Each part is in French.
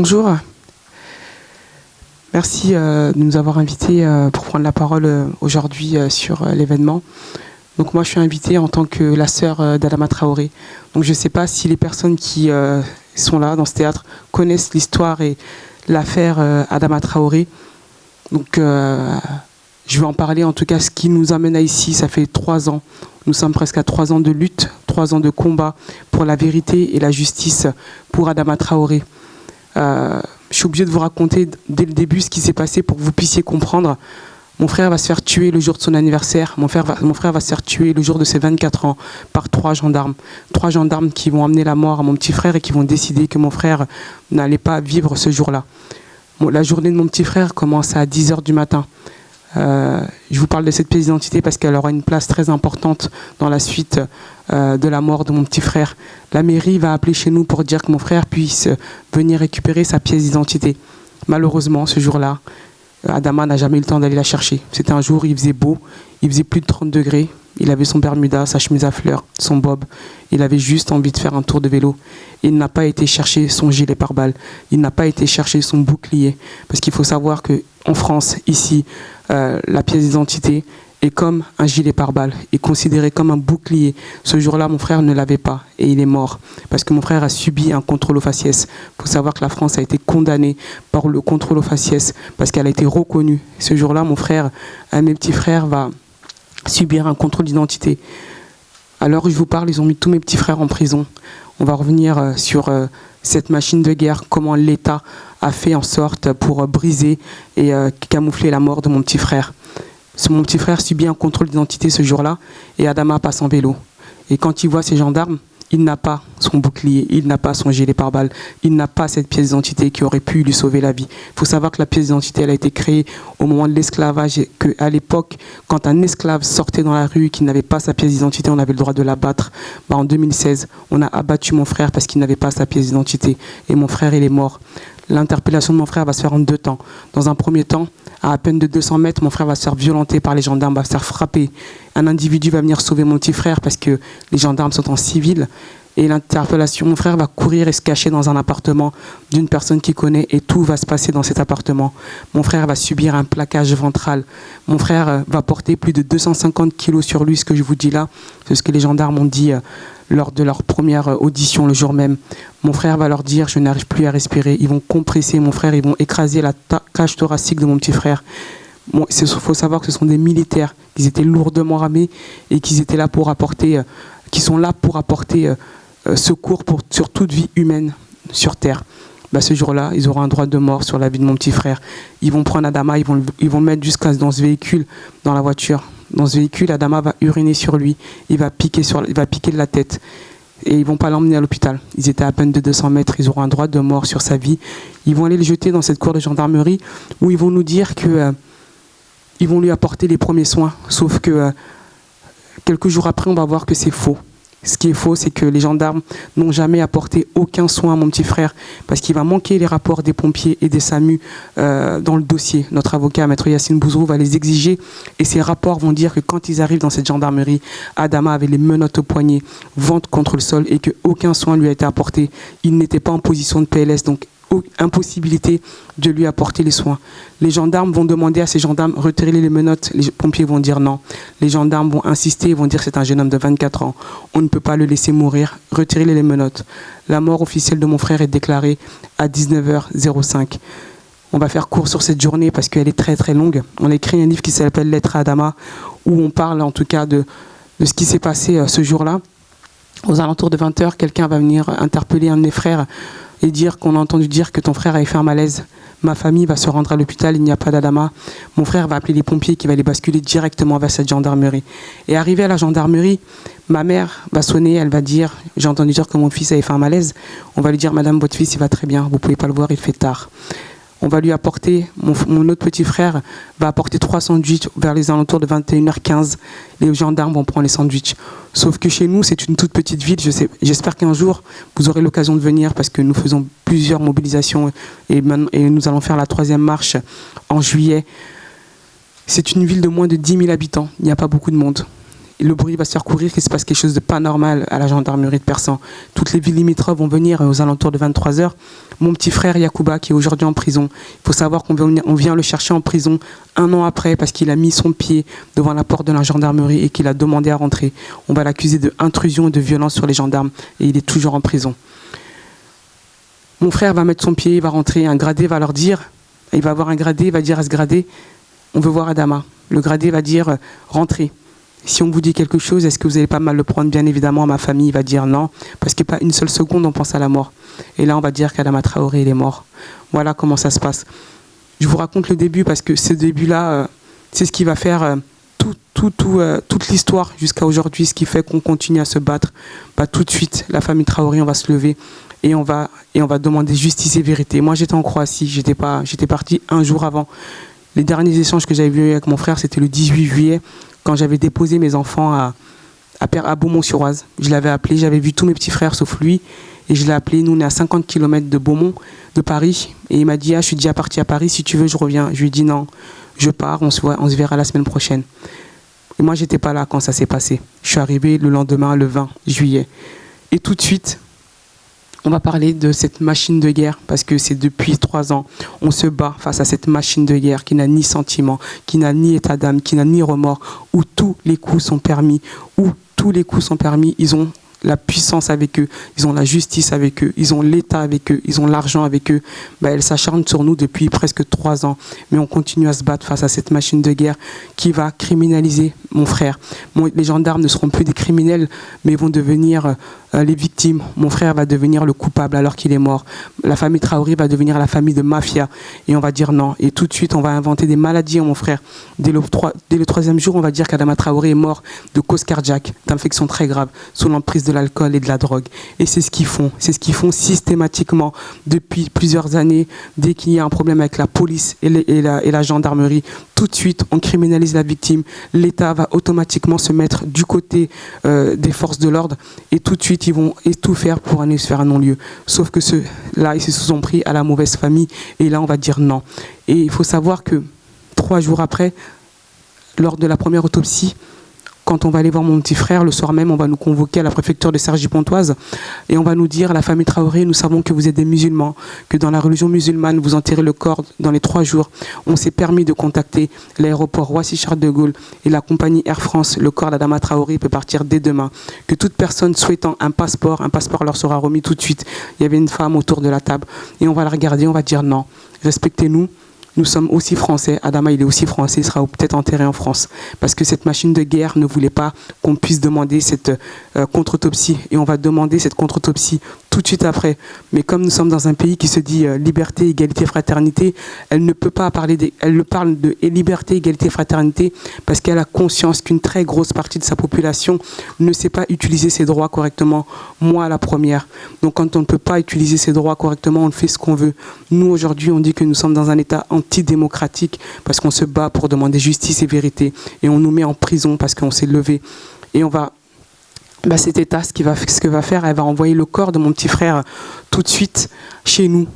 Bonjour. Merci de nous avoir invités pour prendre la parole aujourd'hui sur l'événement. Donc moi je suis invitée en tant que la sœur d'Adama Traoré. Donc je ne sais pas si les personnes qui sont là dans ce théâtre connaissent l'histoire et l'affaire Adama Traoré. Donc je vais en parler, en tout cas ce qui nous amène à ici. Ça fait 3 ans, nous sommes presque à 3 ans de lutte, 3 ans de combat pour la vérité et la justice pour Adama Traoré. Je suis obligée de vous raconter dès le début ce qui s'est passé pour que vous puissiez comprendre. Mon frère va se faire tuer le jour de son anniversaire. Mon frère va se faire tuer le jour de ses 24 ans par 3 gendarmes. 3 gendarmes qui vont amener la mort à mon petit frère et qui vont décider que mon frère n'allait pas vivre ce jour-là. La journée de mon petit frère commence à 10h du matin. Je vous parle de cette pièce d'identité parce qu'elle aura une place très importante dans la suite de la mort de mon petit frère. La mairie va appeler chez nous pour dire que mon frère puisse venir récupérer sa pièce d'identité. Malheureusement, ce jour-là, Adama n'a jamais eu le temps d'aller la chercher. C'était un jour, il faisait beau, il faisait plus de 30 degrés. Il avait son bermuda, sa chemise à fleurs, son bob. Il avait juste envie de faire un tour de vélo. Il n'a pas été chercher son gilet pare-balles. Il n'a pas été chercher son bouclier. Parce qu'il faut savoir qu'en France, ici, la pièce d'identité est comme un gilet pare-balles, est considéré comme un bouclier. Ce jour-là, mon frère ne l'avait pas et il est mort. Parce que mon frère a subi un contrôle aux faciès. Il faut savoir que la France a été condamnée par le contrôle aux faciès parce qu'elle a été reconnue. Ce jour-là, mon frère, un de mes petits frères, va subir un contrôle d'identité. Alors je vous parle, ils ont mis tous mes petits frères en prison. On va revenir sur cette machine de guerre, comment l'État a fait en sorte pour briser et camoufler la mort de mon petit frère. Mon petit frère subit un contrôle d'identité ce jour-là et Adama passe en vélo. Et quand il voit ces gendarmes, il n'a pas son bouclier, il n'a pas son gilet pare-balles, il n'a pas cette pièce d'identité qui aurait pu lui sauver la vie. Il faut savoir que la pièce d'identité, elle a été créée au moment de l'esclavage et qu'à l'époque, quand un esclave sortait dans la rue et qu'il n'avait pas sa pièce d'identité, on avait le droit de l'abattre. En 2016, on a abattu mon frère parce qu'il n'avait pas sa pièce d'identité. Et mon frère, il est mort. L'interpellation de mon frère va se faire en 2 temps. Dans un premier temps, à peine de 200 mètres, mon frère va se faire violenter par les gendarmes, va se faire frapper. Un individu va venir sauver mon petit frère parce que les gendarmes sont en civil. Et l'interpellation, mon frère va courir et se cacher dans un appartement d'une personne qu'il connaît et tout va se passer dans cet appartement. Mon frère va subir un plaquage ventral. Mon frère va porter plus de 250 kilos sur lui. Ce que je vous dis là, c'est ce que les gendarmes ont dit lors de leur première audition le jour même. Mon frère va leur dire « je n'arrive plus à respirer ». Ils vont compresser mon frère, ils vont écraser la cage thoracique de mon petit frère. Il faut savoir que ce sont des militaires, qu'ils étaient lourdement armés et qu'ils étaient là pour apporter, qui sont là pour apporter secours sur toute vie humaine sur Terre. Ce jour-là, ils auront un droit de mort sur la vie de mon petit frère. Ils vont prendre Adama, ils vont le mettre jusqu'à dans ce véhicule, dans la voiture. Dans ce véhicule, Adama va uriner sur lui, il va piquer de la tête. Et ils ne vont pas l'emmener à l'hôpital. Ils étaient à peine de 200 mètres, ils auront un droit de mort sur sa vie. Ils vont aller le jeter dans cette cour de gendarmerie où ils vont nous dire que ils vont lui apporter les premiers soins. Sauf que quelques jours après, on va voir que c'est faux. Ce qui est faux, c'est que les gendarmes n'ont jamais apporté aucun soin à mon petit frère parce qu'il va manquer les rapports des pompiers et des SAMU dans le dossier. Notre avocat, Maître Yacine Bouzrou, va les exiger et ces rapports vont dire que quand ils arrivent dans cette gendarmerie, Adama avait les menottes au poignet, ventre contre le sol et qu'aucun soin lui a été apporté. Il n'était pas en position de PLS, donc impossibilité de lui apporter les soins. Les gendarmes vont demander à ces gendarmes de retirer les menottes. Les pompiers vont dire non. Les gendarmes vont insister, vont dire que c'est un jeune homme de 24 ans. On ne peut pas le laisser mourir. Retirez les menottes. La mort officielle de mon frère est déclarée à 19h05. On va faire court sur cette journée parce qu'elle est très très longue. On a écrit un livre qui s'appelle Lettre à Adama où on parle en tout cas de ce qui s'est passé ce jour-là. Aux alentours de 20h, quelqu'un va venir interpeller un de mes frères et dire qu'on a entendu dire que ton frère avait fait un malaise. Ma famille va se rendre à l'hôpital, il n'y a pas d'Adama. Mon frère va appeler les pompiers qui va les basculer directement vers cette gendarmerie. Et arrivé à la gendarmerie, ma mère va sonner, elle va dire « j'ai entendu dire que mon fils avait fait un malaise ». On va lui dire « madame, votre fils il va très bien, vous ne pouvez pas le voir, il fait tard ». On va lui apporter, mon autre petit frère va apporter 3 sandwichs vers les alentours de 21h15. Les gendarmes vont prendre les sandwichs. Sauf que chez nous, c'est une toute petite ville. J'espère qu'un jour, vous aurez l'occasion de venir parce que nous faisons plusieurs mobilisations et nous allons faire la 3e marche en juillet. C'est une ville de moins de 10 000 habitants. Il n'y a pas beaucoup de monde. le bruit va se faire courir qu'il se passe quelque chose de pas normal à la gendarmerie de Persan. Toutes les villes limitrophes vont venir aux alentours de 23 heures. Mon petit frère Yacouba, qui est aujourd'hui en prison, il faut savoir qu'on vient le chercher en prison 1 an après parce qu'il a mis son pied devant la porte de la gendarmerie et qu'il a demandé à rentrer. On va l'accuser d'intrusion et de violence sur les gendarmes et il est toujours en prison. Mon frère va mettre son pied, il va rentrer, un gradé va leur dire, il va avoir un gradé, il va dire à ce gradé, on veut voir Adama. Le gradé va dire, rentrez. Si on vous dit quelque chose, est-ce que vous allez pas mal le prendre? Bien évidemment, ma famille va dire non, parce que pas une seule seconde, on pense à la mort. Et là, on va dire qu'Adama Traoré, il est mort. Voilà comment ça se passe. Je vous raconte le début, parce que ce début-là, c'est ce qui va faire toute l'histoire jusqu'à aujourd'hui, ce qui fait qu'on continue à se battre. Tout de suite, la famille Traoré, on va se lever et on va demander justice et vérité. Moi, j'étais en Croatie, j'étais parti un jour avant. Les derniers échanges que j'avais vus avec mon frère, c'était le 18 juillet, quand j'avais déposé mes enfants à Beaumont-sur-Oise. Je l'avais appelé, j'avais vu tous mes petits frères sauf lui, et je l'ai appelé. Nous, on est à 50 km de Beaumont, de Paris, et il m'a dit, je suis déjà parti à Paris, si tu veux, je reviens. Je lui ai dit non, je pars, on se verra la semaine prochaine. Et moi, j'étais pas là quand ça s'est passé. Je suis arrivé le lendemain, le 20 juillet. Et tout de suite, on va parler de cette machine de guerre, parce que c'est depuis 3 ans, on se bat face à cette machine de guerre qui n'a ni sentiment, qui n'a ni état d'âme, qui n'a ni remords, où tous les coups sont permis, ils ont la puissance avec eux, ils ont la justice avec eux, ils ont l'État avec eux, ils ont l'argent avec eux. Elle s'acharne sur nous depuis presque 3 ans, mais on continue à se battre face à cette machine de guerre qui va criminaliser mon frère. Les gendarmes ne seront plus des criminels, mais vont devenir les victimes. Mon frère va devenir le coupable alors qu'il est mort. La famille Traoré va devenir la famille de mafia, et on va dire non. Et tout de suite, on va inventer des maladies à mon frère. Dès le 3e jour, on va dire qu'Adama Traoré est mort de cause cardiaque, d'infection très grave, sous l'emprise de l'alcool et de la drogue. Et c'est ce qu'ils font. C'est ce qu'ils font systématiquement depuis plusieurs années. Dès qu'il y a un problème avec la police et la gendarmerie, tout de suite, on criminalise la victime. L'État va automatiquement se mettre du côté des forces de l'ordre, et tout de suite, ils vont tout faire pour aller se faire un non-lieu. Sauf que ceux-là, ils se sont pris à la mauvaise famille, et là, on va dire non. Et il faut savoir que 3 jours après, lors de la première autopsie, quand on va aller voir mon petit frère, le soir même, on va nous convoquer à la préfecture de Cergy-Pontoise et on va nous dire, la famille Traoré, nous savons que vous êtes des musulmans, que dans la religion musulmane, vous enterrez le corps dans les 3 jours. On s'est permis de contacter l'aéroport Roissy-Charles de Gaulle et la compagnie Air France. Le corps d'Adama Traoré peut partir dès demain. Que toute personne souhaitant un passeport leur sera remis tout de suite. Il y avait une femme autour de la table et on va la regarder, on va dire non, respectez-nous. Nous sommes aussi français, Adama il est aussi français, il sera peut-être enterré en France. Parce que cette machine de guerre ne voulait pas qu'on puisse demander cette contre-autopsie. Et on va demander cette contre-autopsie tout de suite après. Mais comme nous sommes dans un pays qui se dit liberté, égalité, fraternité, elle ne peut pas parler elle parle de liberté, égalité, fraternité parce qu'elle a conscience qu'une très grosse partie de sa population ne sait pas utiliser ses droits correctement. Moi, la première. Donc quand on ne peut pas utiliser ses droits correctement, on fait ce qu'on veut. Nous, aujourd'hui, on dit que nous sommes dans un État antidémocratique parce qu'on se bat pour demander justice et vérité. Et on nous met en prison parce qu'on s'est levé. Et on va... cet État, ce que va faire, elle va envoyer le corps de mon petit frère tout de suite chez nous.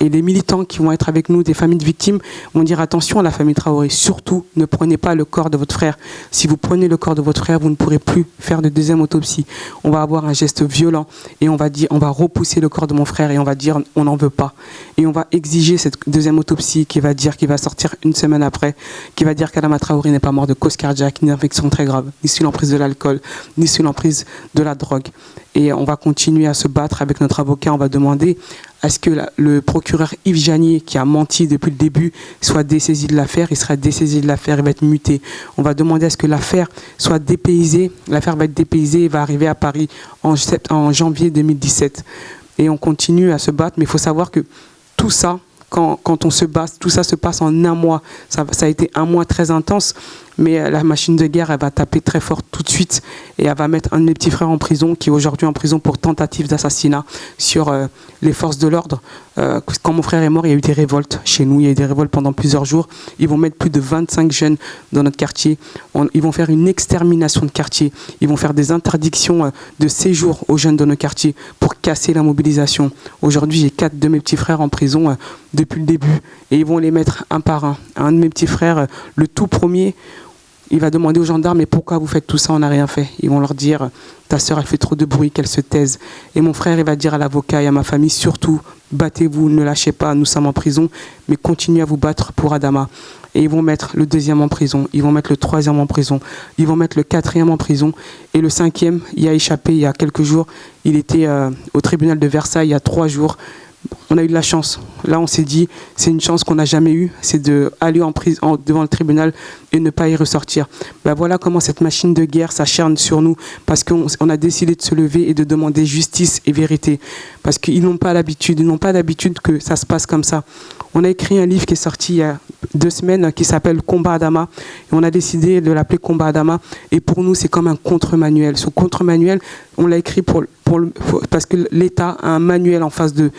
Et les militants qui vont être avec nous, des familles de victimes, vont dire attention à la famille Traoré, surtout ne prenez pas le corps de votre frère. Si vous prenez le corps de votre frère, vous ne pourrez plus faire de deuxième autopsie. On va avoir un geste violent et on va repousser le corps de mon frère et on va dire on n'en veut pas. Et on va exiger cette deuxième autopsie qui va sortir une semaine après, qui va dire qu'Adama Traoré n'est pas mort de cause cardiaque, ni d'infection très grave, ni sous l'emprise de l'alcool, ni sous l'emprise de la drogue. Et on va continuer à se battre avec notre avocat, on va demander à ce que le procureur Yves Janier, qui a menti depuis le début, soit dessaisi de l'affaire. Il sera dessaisi de l'affaire, il va être muté. On va demander à ce que l'affaire soit dépaysée. L'affaire va être dépaysée et va arriver à Paris en janvier 2017. Et on continue à se battre, mais il faut savoir que tout ça, quand on se bat, tout ça se passe en un mois. Ça a été un mois très intense, mais la machine de guerre, elle va taper très fort tout de suite et elle va mettre un de mes petits frères en prison, qui est aujourd'hui en prison pour tentative d'assassinat sur les forces de l'ordre. Quand mon frère est mort, il y a eu des révoltes chez nous, il y a eu des révoltes pendant plusieurs jours. Ils vont mettre plus de 25 jeunes dans notre quartier. Ils vont faire une extermination de quartier. Ils vont faire des interdictions de séjour aux jeunes de nos quartiers pour casser la mobilisation. Aujourd'hui, j'ai 4 de mes petits frères en prison depuis le début et ils vont les mettre un par un. Un de mes petits frères, le tout premier, il va demander aux gendarmes, mais pourquoi vous faites tout ça, on n'a rien fait. Ils vont leur dire, ta sœur, elle fait trop de bruit, qu'elle se taise. Et mon frère, il va dire à l'avocat et à ma famille, surtout, battez-vous, ne lâchez pas, nous sommes en prison, mais continuez à vous battre pour Adama. Et ils vont mettre le 2e en prison, ils vont mettre le 3e en prison, ils vont mettre le 4e en prison. Et le 5e, il a échappé il y a quelques jours, il était au tribunal de Versailles il y a 3 jours. On a eu de la chance. Là, on s'est dit, c'est une chance qu'on n'a jamais eue, c'est d'aller en prison devant le tribunal et ne pas y ressortir. Ben voilà comment cette machine de guerre s'acharne sur nous, parce qu'on a décidé de se lever et de demander justice et vérité. Parce qu'ils n'ont pas l'habitude, que ça se passe comme ça. On a écrit un livre qui est sorti il y a 2 semaines qui s'appelle Combat Adama. Et on a décidé de l'appeler Combat Adama. Et pour nous, c'est comme un contre-manuel. Ce contre-manuel, on l'a écrit parce que l'État a un manuel en face de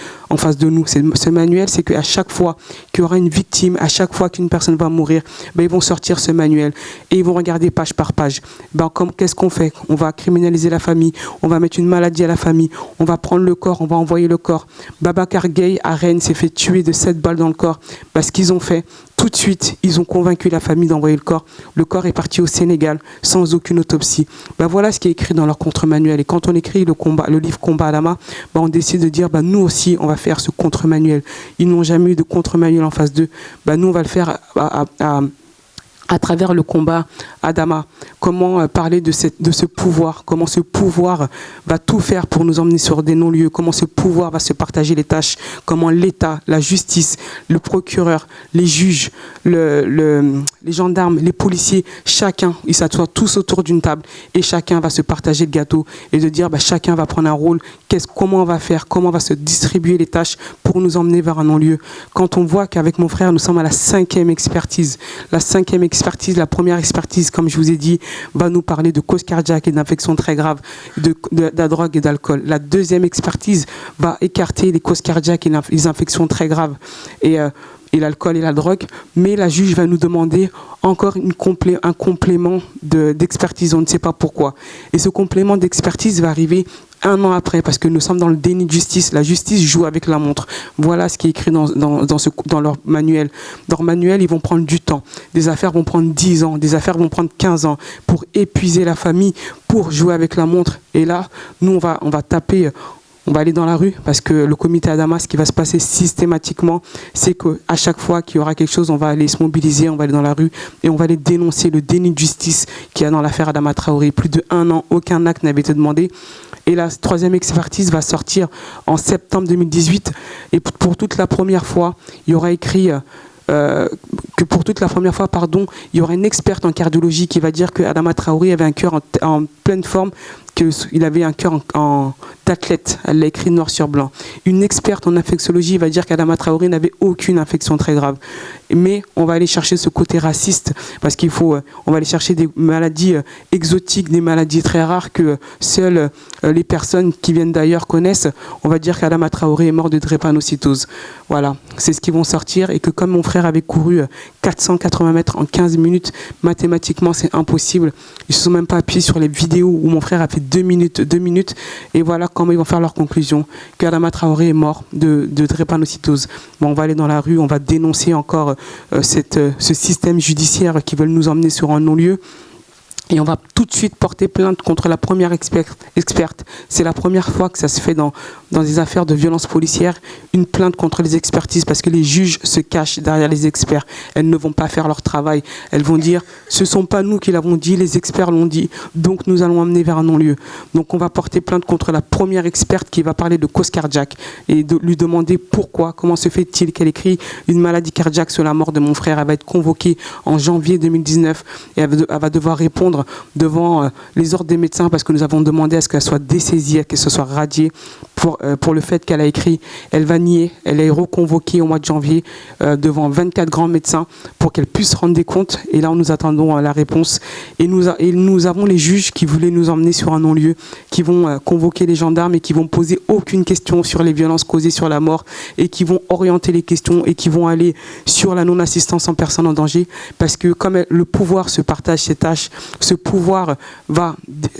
nous. Ce manuel, c'est qu'à chaque fois qu'il y aura une victime, à chaque fois qu'une personne va mourir, ben, ils vont sortir ce manuel et ils vont regarder page par page. Ben, qu'est-ce qu'on fait? On va criminaliser la famille, on va mettre une maladie à la famille, on va prendre le corps, on va envoyer le corps. Babacar Gueye à Rennes s'est fait tuer de 7 balles dans le corps. Ben, ce qu'ils ont fait, tout de suite, ils ont convaincu la famille d'envoyer le corps. Le corps est parti au Sénégal sans aucune autopsie. Ben, voilà ce qui est écrit dans leur contre-manuel. Et quand on écrit le livre Combat Adama, ben, on décide de dire, ben, nous aussi, on va faire ce contre-manuel. Ils n'ont jamais eu de contre-manuel en face d'eux. Ben, nous, on va le faire à travers le combat Adama. Comment parler de ce pouvoir, comment ce pouvoir va tout faire pour nous emmener sur des non-lieux, comment ce pouvoir va se partager les tâches, comment l'État, la justice, le procureur, les juges, les gendarmes, les policiers, chacun, ils s'assoient tous autour d'une table et chacun va se partager le gâteau et de dire chacun va prendre un rôle, comment on va faire, comment on va se distribuer les tâches pour nous emmener vers un non-lieu. Quand on voit qu'avec mon frère, nous sommes à la 5e expertise, la première expertise, comme je vous ai dit, va nous parler de cause cardiaque et d'infections très graves, de la drogue et d'alcool. La 2e expertise va écarter les causes cardiaques et les infections très graves et l'alcool et la drogue, mais la juge va nous demander encore un complément d'expertise, on ne sait pas pourquoi. Et ce complément d'expertise va arriver 1 an après, parce que nous sommes dans le déni de justice. La justice joue avec la montre. Voilà ce qui est écrit dans leur manuel. Dans leur manuel, ils vont prendre du temps. Des affaires vont prendre 10 ans, des affaires vont prendre 15 ans pour épuiser la famille, pour jouer avec la montre. Et là, nous, on va taper... On va aller dans la rue parce que le comité Adama, ce qui va se passer systématiquement, c'est qu'à chaque fois qu'il y aura quelque chose, on va aller se mobiliser, on va aller dans la rue et on va aller dénoncer le déni de justice qu'il y a dans l'affaire Adama Traoré. Plus de 1 an, aucun acte n'avait été demandé. Et la 3e expertise va sortir en septembre 2018. Et pour toute la première fois, il y aura écrit... il y aura une experte en cardiologie qui va dire que Adama Traoré avait un cœur en pleine forme, qu'il avait un cœur d'athlète. Elle l'a écrit noir sur blanc. Une experte en infectiologie va dire qu'Adama Traoré n'avait aucune infection très grave. Mais on va aller chercher ce côté raciste parce on va aller chercher des maladies exotiques, des maladies très rares que seules les personnes qui viennent d'ailleurs connaissent. On va dire qu'Adama Traoré est mort de drépanocytose. Voilà, c'est ce qu'ils vont sortir et que comme mon frère avait couru 480 mètres en 15 minutes, mathématiquement c'est impossible. Ils ne se sont même pas appuyés sur les vidéos où mon frère a fait 2 minutes. Et voilà comment ils vont faire leur conclusion, qu'Adama Traoré est mort de drépanocytose. Bon, on va aller dans la rue, on va dénoncer encore ce système judiciaire qui veulent nous emmener sur un non-lieu. Et on va tout de suite porter plainte contre la première experte. C'est la première fois que ça se fait dans des affaires de violence policière, une plainte contre les expertises parce que les juges se cachent derrière les experts. Elles ne vont pas faire leur travail. Elles vont dire, ce ne sont pas nous qui l'avons dit, les experts l'ont dit, donc nous allons amener vers un non-lieu. Donc on va porter plainte contre la première experte qui va parler de cause cardiaque et de lui demander pourquoi, comment se fait-il qu'elle écrit une maladie cardiaque sur la mort de mon frère. Elle va être convoquée en janvier 2019 et elle va devoir répondre devant les ordres des médecins parce que nous avons demandé à ce qu'elle soit dessaisie, à qu'elle se soit radiée pour le fait qu'elle a écrit. Elle va nier, elle est reconvoquée au mois de janvier devant 24 grands médecins pour qu'elle puisse rendre des comptes et là nous attendons la réponse et nous avons les juges qui voulaient nous emmener sur un non-lieu, qui vont convoquer les gendarmes et qui vont poser aucune question sur les violences causées sur la mort et qui vont orienter les questions et qui vont aller sur la non-assistance en personne en danger parce que comme le pouvoir se partage ses tâches, ce pouvoir va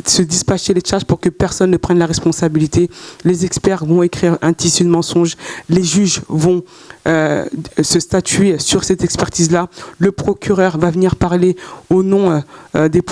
se dispatcher les charges pour que personne ne prenne la responsabilité. Les experts vont écrire un tissu de mensonges. Les juges vont se statuer sur cette expertise-là. Le procureur va venir parler au nom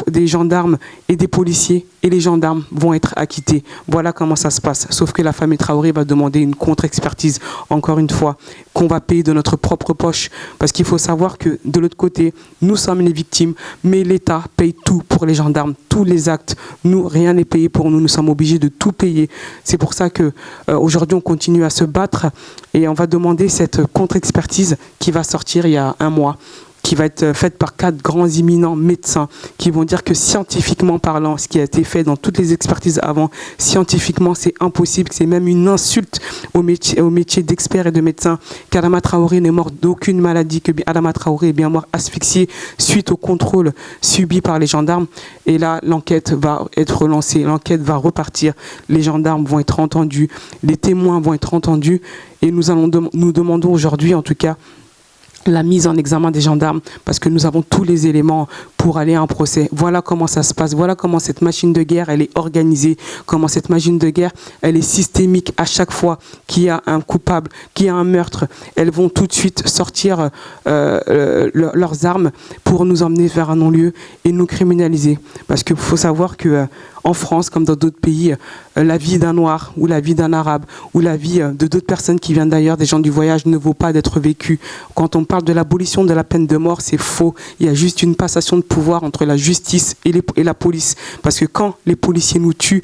des gendarmes et des policiers, et les gendarmes vont être acquittés. Voilà comment ça se passe. Sauf que la famille Traoré va demander une contre-expertise, encore une fois, qu'on va payer de notre propre poche. Parce qu'il faut savoir que de l'autre côté, nous sommes les victimes, mais l'État paye tout pour les gendarmes, tous les actes. Nous, rien n'est payé pour nous. Nous sommes obligés de tout payer. C'est pour ça que aujourd'hui, on continue à se battre et on va demander cette contre-expertise qui va sortir il y a un mois, qui va être faite par 4 grands éminents médecins qui vont dire que scientifiquement parlant, ce qui a été fait dans toutes les expertises avant, scientifiquement c'est impossible, que c'est même une insulte au métier d'expert et de médecin, qu'Adama Traoré n'est mort d'aucune maladie, que Adama Traoré est bien mort asphyxié suite au contrôle subi par les gendarmes. Et là, l'enquête va être relancée, l'enquête va repartir, les gendarmes vont être entendus, les témoins vont être entendus, et nous demandons aujourd'hui, en tout cas, la mise en examen des gendarmes, parce que nous avons tous les éléments pour aller à un procès. Voilà comment ça se passe, voilà comment cette machine de guerre, elle est organisée, comment cette machine de guerre, elle est systémique. À chaque fois qu'il y a un coupable, qu'il y a un meurtre, elles vont tout de suite sortir leurs armes pour nous emmener vers un non-lieu et nous criminaliser. Parce qu'il faut savoir que en France, comme dans d'autres pays, la vie d'un noir ou la vie d'un arabe ou la vie de d'autres personnes qui viennent d'ailleurs, des gens du voyage, ne vaut pas d'être vécue. Quand on parle de l'abolition de la peine de mort, c'est faux. Il y a juste une passation de pouvoir entre la justice et la police. Parce que quand les policiers nous tuent,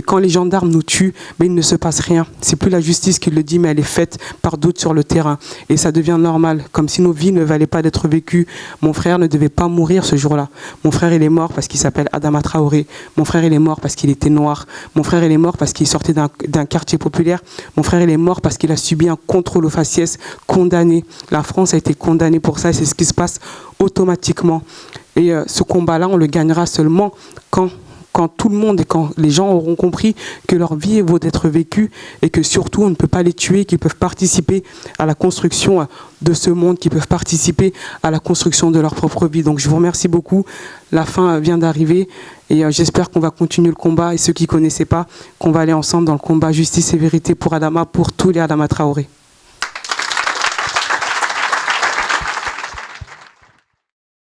quand les gendarmes nous tuent, mais il ne se passe rien. C'est plus la justice qui le dit, mais elle est faite par d'autres sur le terrain. Et ça devient normal, comme si nos vies ne valaient pas d'être vécues. Mon frère ne devait pas mourir ce jour-là. Mon frère, il est mort parce qu'il s'appelle Adama Traoré. Mon frère, il est mort parce qu'il était noir. Mon frère, il est mort parce qu'il sortait d'un quartier populaire. Mon frère, il est mort parce qu'il a subi un contrôle au faciès, condamné. La France a été condamnée pour ça et c'est ce qui se passe automatiquement. Et ce combat-là, on le gagnera seulement quand tout le monde et quand les gens auront compris que leur vie vaut d'être vécue et que surtout on ne peut pas les tuer, qu'ils peuvent participer à la construction de ce monde, qu'ils peuvent participer à la construction de leur propre vie. Donc je vous remercie beaucoup. La fin vient d'arriver et j'espère qu'on va continuer le combat et ceux qui ne connaissaient pas, qu'on va aller ensemble dans le combat justice et vérité pour Adama, pour tous les Adama Traoré.